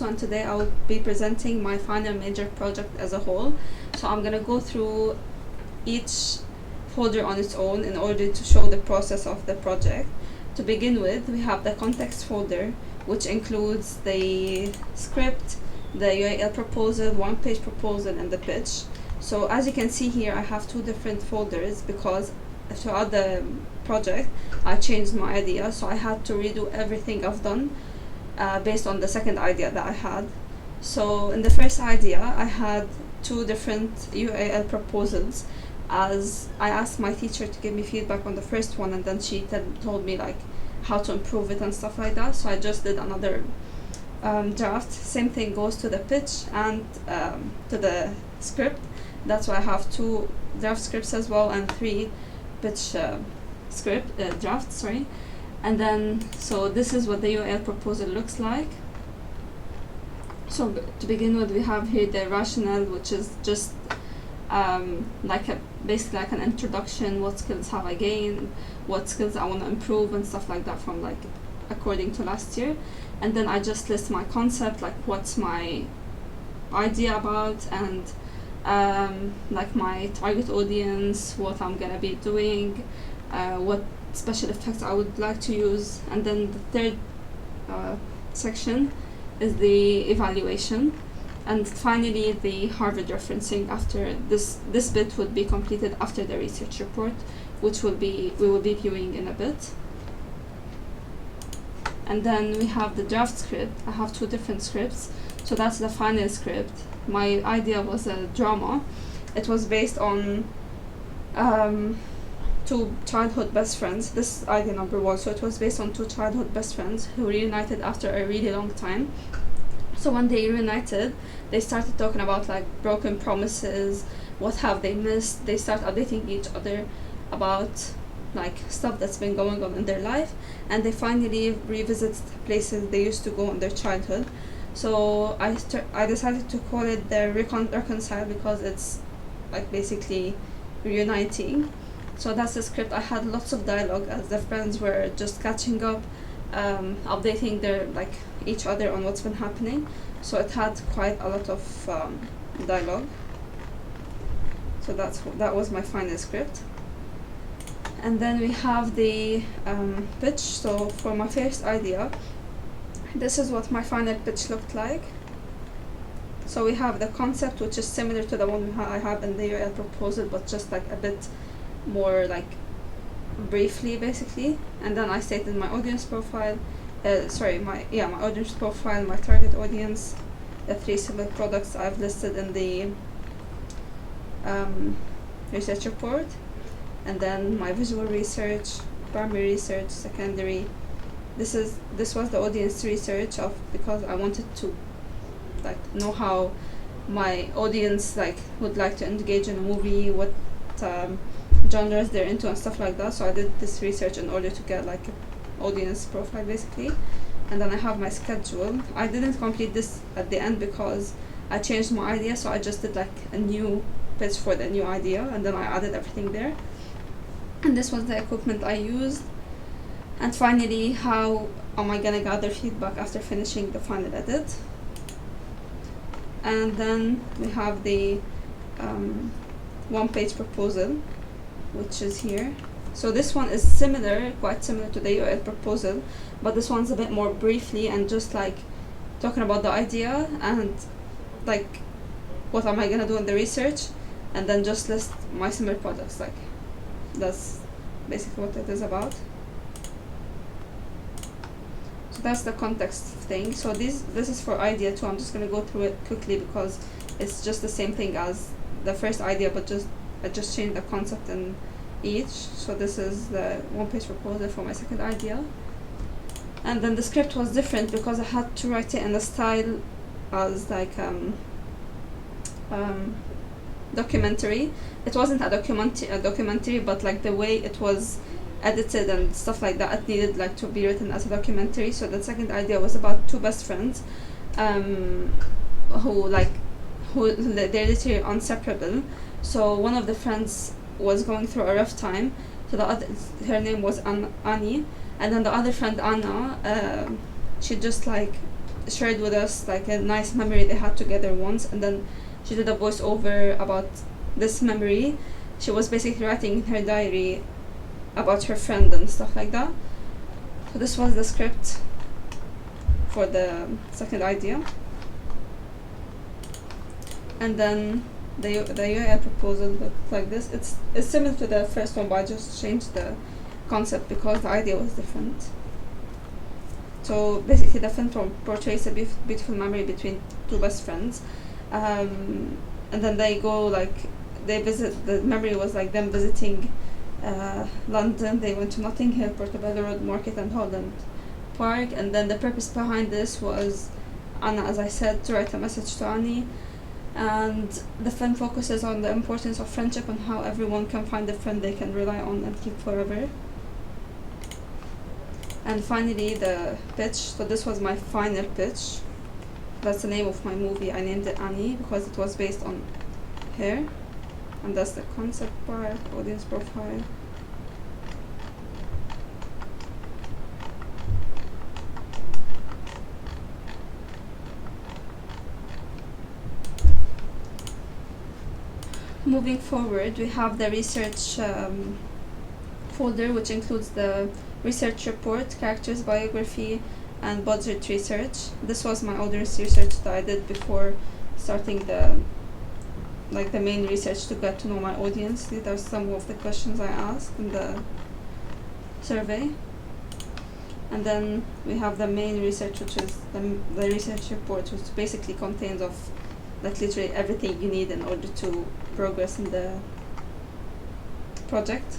And today I will be presenting my final major project as a whole. So I'm gonna go through each folder on its own in order to show the process of the project. To begin with, we have the context folder, which includes the script, the UAL proposal, one-page proposal, and the pitch. So as you can see here, I have two different folders because throughout the project I changed my idea, so I had to redo everything I've done based on the second idea that I had. So in the first idea, I had two different UAL proposals, as I asked my teacher to give me feedback on the first one, and then she told me like how to improve it and stuff like that. So I just did another draft. Same thing goes to the pitch and to the script. That's why I have two draft scripts as well and three pitch drafts. And then, so this is what the UAL proposal looks like. So to begin with, we have here the rationale, which is just basically like an introduction. What skills have I gained? What skills I want to improve and stuff like that from like according to last year. And then I just list my concept, like what's my idea about, and like my target audience, what I'm gonna be doing, what special effects I would like to use. And then the third section is the evaluation, and finally the Harvard referencing. After this bit would be completed after the research report, which we will be viewing in a bit. And then we have the draft script. I have two different scripts, so that's the final script. My idea was a drama. It was based on two childhood best friends. This is idea number one. So it was based on two childhood best friends who reunited after a really long time. So when they reunited, they started talking about like broken promises, what have they missed. They start updating each other about like stuff that's been going on in their life, and they finally revisit places they used to go in their childhood. So I decided to call it the reconcile, because it's like basically reuniting. So that's the script. I had lots of dialogue as the friends were just catching up, updating their like each other on what's been happening. So it had quite a lot of dialogue. So that was my final script. And then we have the pitch. So for my first idea, this is what my final pitch looked like. So we have the concept, which is similar to the one I have in the UAL proposal, but just like a bit more like briefly basically. And then I stated my audience profile, my audience profile, my target audience, the three similar products I've listed in the research report, and then my visual research, primary research, secondary. This was the audience research because I wanted to like know how my audience like would like to engage in a movie, what genres they're into and stuff like that. So I did this research in order to get like an audience profile basically. And then I have my schedule. I didn't complete this at the end because I changed my idea, so I just did like a new pitch for the new idea, and then I added everything there. And this was the equipment I used. And finally, how am I gonna gather feedback after finishing the final edit. And then we have the one-page proposal, which is here. So this one is quite similar to the UAL proposal, but this one's a bit more briefly and just like talking about the idea and like what am I gonna do in the research, and then just list my similar products. Like that's basically what it is about. So that's the context thing. So this is for idea 2. I'm just gonna go through it quickly because it's just the same thing as the first idea, but I just changed the concept in each. So this is the one-page proposal for my second idea. And then the script was different because I had to write it in a style as like documentary. It wasn't a documentary, but like the way it was edited and stuff like that, it needed like to be written as a documentary. So the second idea was about two best friends who they're literally inseparable. So one of the friends was going through a rough time, so her name was Annie, and then the other friend Anna, she just like shared with us like a nice memory they had together once, and then she did a voiceover about this memory. She was basically writing in her diary about her friend and stuff like that. So this was the script for the second idea. And then the UI proposal looked like this. It's similar to the first one, but I just changed the concept because the idea was different. So basically the film portrays a beautiful memory between two best friends, and then they go like, they visit, the memory was like them visiting London. They went to Notting Hill, Portobello Road Market and Holland Park, and then the purpose behind this was Anna, as I said, to write a message to Annie. And the film focuses on the importance of friendship and how everyone can find a friend they can rely on and keep forever. And finally the pitch. So this was my final pitch. That's the name of my movie. I named it Annie because it was based on her. And that's the concept part, audience profile. Moving forward, we have the research folder, which includes the research report, characters biography, and budget research. This was my audience research that I did before starting the main research to get to know my audience. These are some of the questions I asked in the survey. And then we have the main research, which is the research report, which basically contains of like literally everything you need in order to progress in the project.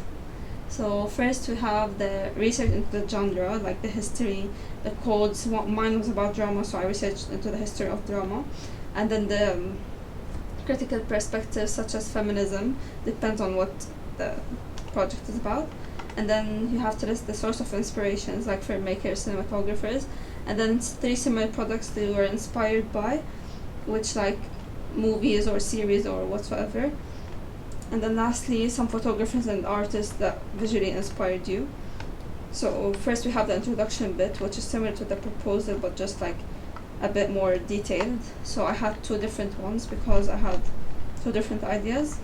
So first we have the research into the genre, like the history, the codes. Mine was about drama, so I researched into the history of drama. And then the critical perspectives such as feminism, depends on what the project is about. And then you have to list the source of inspirations, like filmmakers, cinematographers, and then 3 similar products they were inspired by, which like movies or series or whatsoever. And then lastly, some photographers and artists that visually inspired you. So first we have the introduction bit, which is similar to the proposal but just like a bit more detailed. So I had 2 different ones because I had 2 different ideas.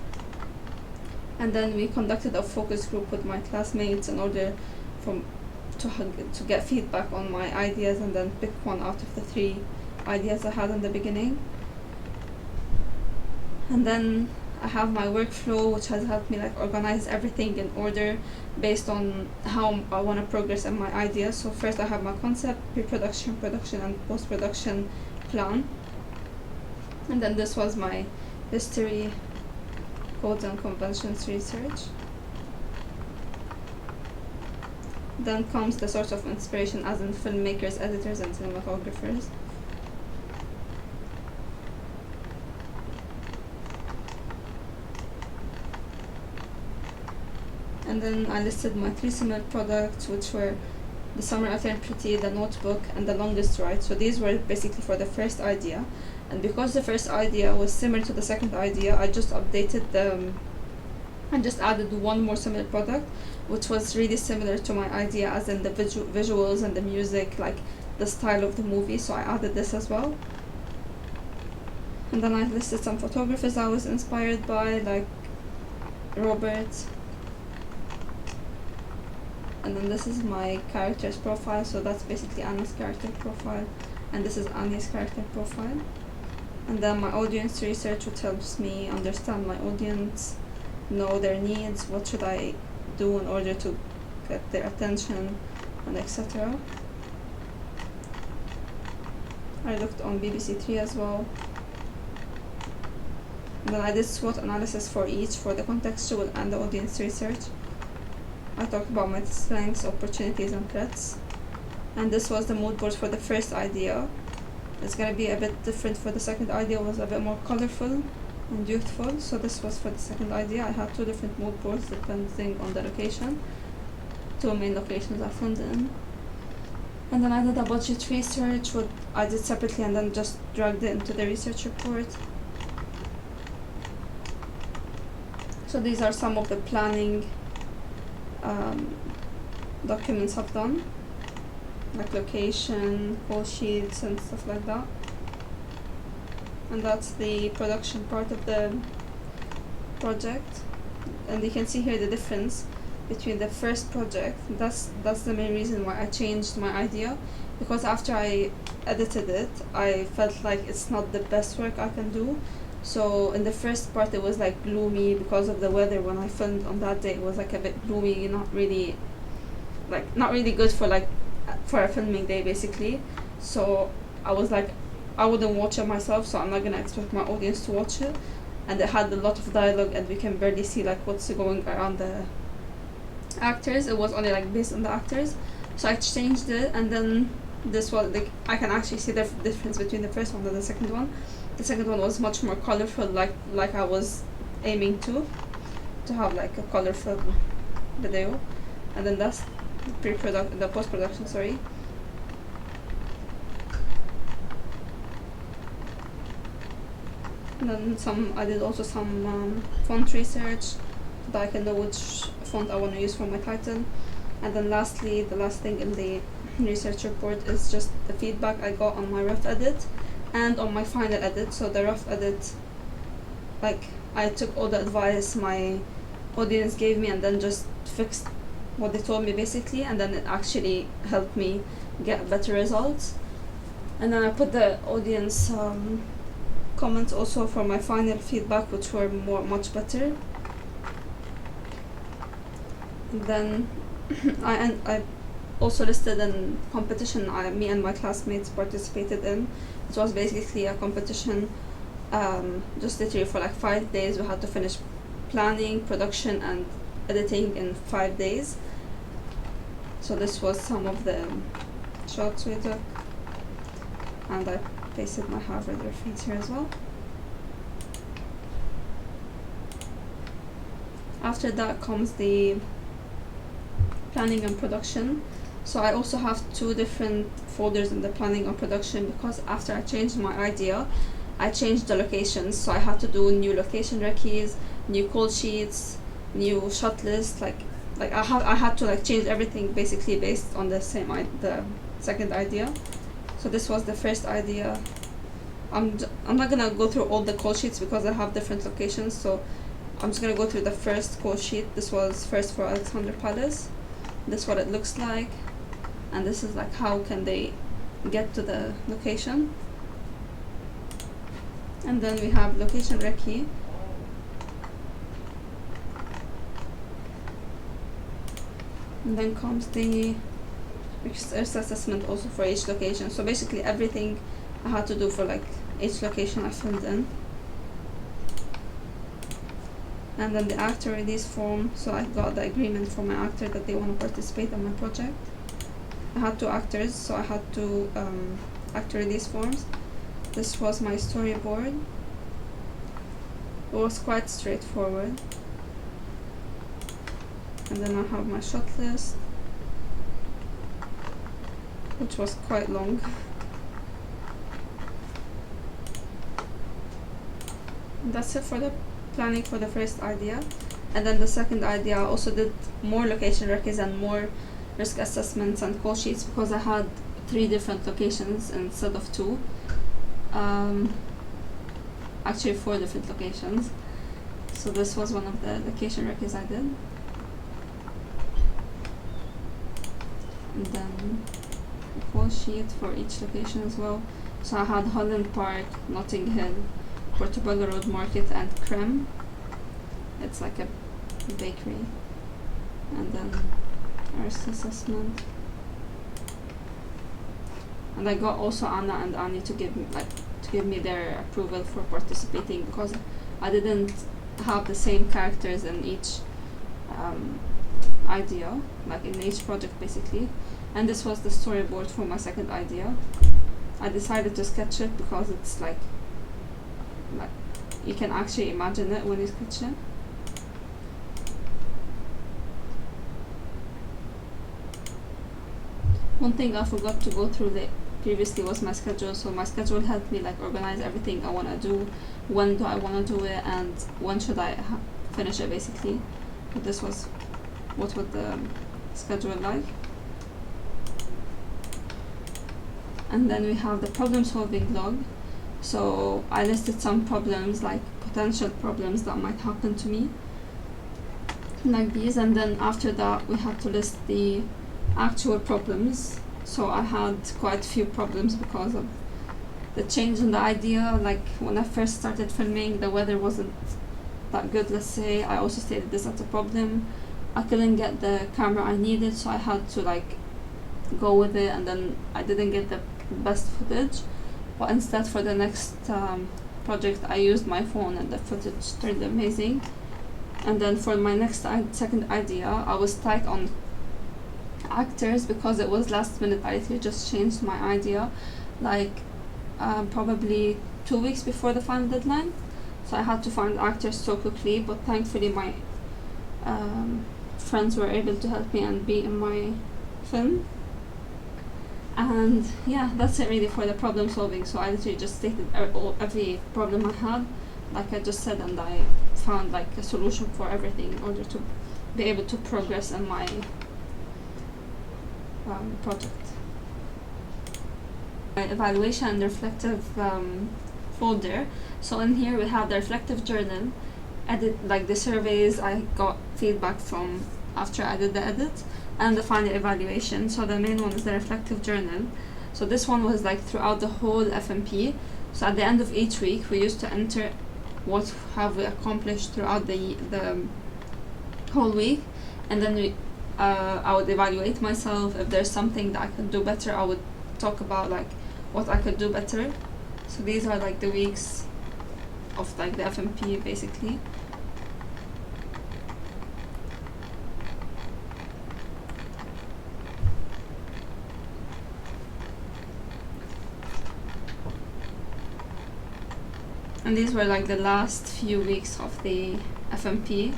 And then we conducted a focus group with my classmates in order to get feedback on my ideas and then pick one out of the 3 ideas I had in the beginning. And then I have my workflow, which has helped me like organize everything in order based on how I want to progress in my ideas. So first I have my concept, pre-production, production, and post-production plan. And then this was my history, codes and conventions research. Then comes the source of inspiration, as in filmmakers, editors, and cinematographers. And then I listed my 3 similar products, which were the Summer I Turned Pretty, the Notebook, and the Longest Ride. So these were basically for the first idea. And because the first idea was similar to the second idea, I just updated them and just added 1 more similar product, which was really similar to my idea, as in the visuals and the music, like the style of the movie. So I added this as well. And then I listed some photographers I was inspired by, like Robert. And then this is my character's profile, so that's basically Anna's character profile, and this is Annie's character profile. And then my audience research, which helps me understand my audience, know their needs, what should I do in order to get their attention, and etc. I looked on BBC Three as well. And then I did SWOT analysis for each, for the contextual and the audience research. I talked about my strengths, opportunities, and threats. And this was the mood board for the first idea. It's gonna be a bit different for the second idea, was a bit more colorful and youthful. So this was for the second idea. I had 2 different mood boards depending on the location. 2 main locations I filmed in. And then I did a budget research, what I did separately, and then just dragged it into the research report. So these are some of the planning documents I've done. like location, call sheets and stuff like that. And that's the production part of the project. And you can see here the difference between the first project. That's the main reason why I changed my idea, because after I edited it, I felt like it's not the best work I can do. So in the first part it was like gloomy because of the weather. When I filmed on that day, it was like a bit gloomy, not really good for a filming day basically. So I was like, I wouldn't watch it myself, so I'm not gonna expect my audience to watch it. And it had a lot of dialogue and we can barely see like what's going around the actors. It was only like based on the actors. So I changed it, and then this was like, I can actually see the difference between the first one and the second one. The second one was much more colorful, like I was aiming to have like a colorful video. And then that's the post-production, sorry. And then I did also some font research so that I can know which font I want to use for my title. And then lastly, the last thing in the research report is just the feedback I got on my rough edit and on my final edit. So the rough edit, like, I took all the advice my audience gave me and then just fixed what they told me basically, and then it actually helped me get better results. And then I put the audience comments also for my final feedback, which were much better. And then I also listed a competition me and my classmates participated in. It was basically a competition, just literally for like 5 days. We had to finish planning, production and editing in 5 days. So this was some of the shots we took, and I pasted my Harvard reference here as well. After that comes the planning and production. So I also have 2 different folders in the planning and production, because after I changed my idea, I changed the locations. So I had to do new location recce's, new call sheets, new shot list. Like I had to like change everything basically based on the second idea. So this was the first idea. I'm not gonna go through all the call sheets because I have different locations. So I'm just gonna go through the first call sheet. This was first for Alexandra Palace. This is what it looks like, and this is like how can they get to the location. And then we have location recce. And then comes the risk assessment also for each location. So basically everything I had to do for like each location I filled in. And then the actor release form. So I got the agreement from my actor that they want to participate in my project. I had 2 actors, so I had 2 actor release forms. This was my storyboard. It was quite straightforward. And then I have my shot list, which was quite long. And that's it for the planning for the first idea. And then the second idea, I also did more location recce's and more risk assessments and call sheets, because I had 3 different locations instead of 2. Actually 4 different locations. So this was one of the location recce's I did. And then a call sheet for each location as well. So I had Holland Park, Notting Hill, Portobello Road Market and Creme. It's like a bakery. And then risk assessment. And I got also Anna and Annie to give me their approval for participating, because I didn't have the same characters in each idea, like in each project basically. And this was the storyboard for my second idea. I decided to sketch it because it's like you can actually imagine it when you sketch it. One thing I forgot to go through previously was my schedule. So my schedule helped me like organize everything I want to do, when do I want to do it, and when should I finish it basically. But this was what would the schedule like. And then we have the problem solving log. So I listed some problems, like potential problems that might happen to me, like these. And then after that we had to list the actual problems. So I had quite a few problems because of the change in the idea. Like when I first started filming, the weather wasn't that good, let's say. I also stated this as a problem. I couldn't get the camera I needed, so I had to like go with it, and then I didn't get the best footage. But instead, for the next project, I used my phone and the footage turned amazing. And then for my next second idea, I was tight on actors because it was last minute. I literally just changed my idea like probably 2 weeks before the final deadline. So I had to find actors so quickly, but thankfully my friends were able to help me and be in my film. And yeah, that's it really for the problem solving. So I literally just stated every problem I had, like I just said, and I found like a solution for everything in order to be able to progress in my project. My evaluation and reflective folder. So in here we have the reflective journal, edit, like the surveys I got feedback from after I did the edit, and the final evaluation. So the main one is the reflective journal. So this one was like throughout the whole FMP. So at the end of each week we used to enter what have we accomplished throughout the whole week, and then I would evaluate myself. If there's something that I could do better, I would talk about like what I could do better. So these are like the weeks of like the FMP basically. And these were like the last few weeks of the FMP.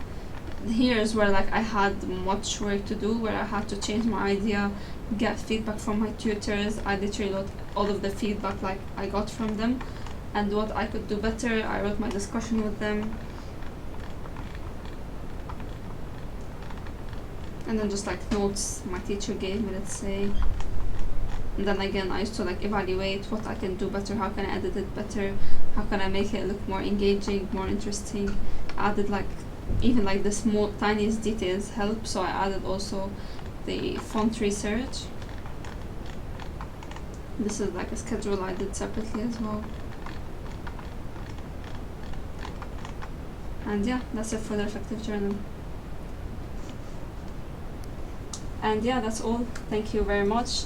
Here is where like I had much work to do, where I had to change my idea, get feedback from my tutors. I literally wrote all of the feedback like I got from them and what I could do better. I wrote my discussion with them, and then just like notes my teacher gave me, let's say. And then again I used to like evaluate what I can do better, how can I edit it better, how can I make it look more engaging, more interesting. I added like even like the small tiniest details help, so I added also the font research. This is like a schedule I did separately as well. And yeah, that's it for the reflective journal. And yeah, that's all. Thank you very much.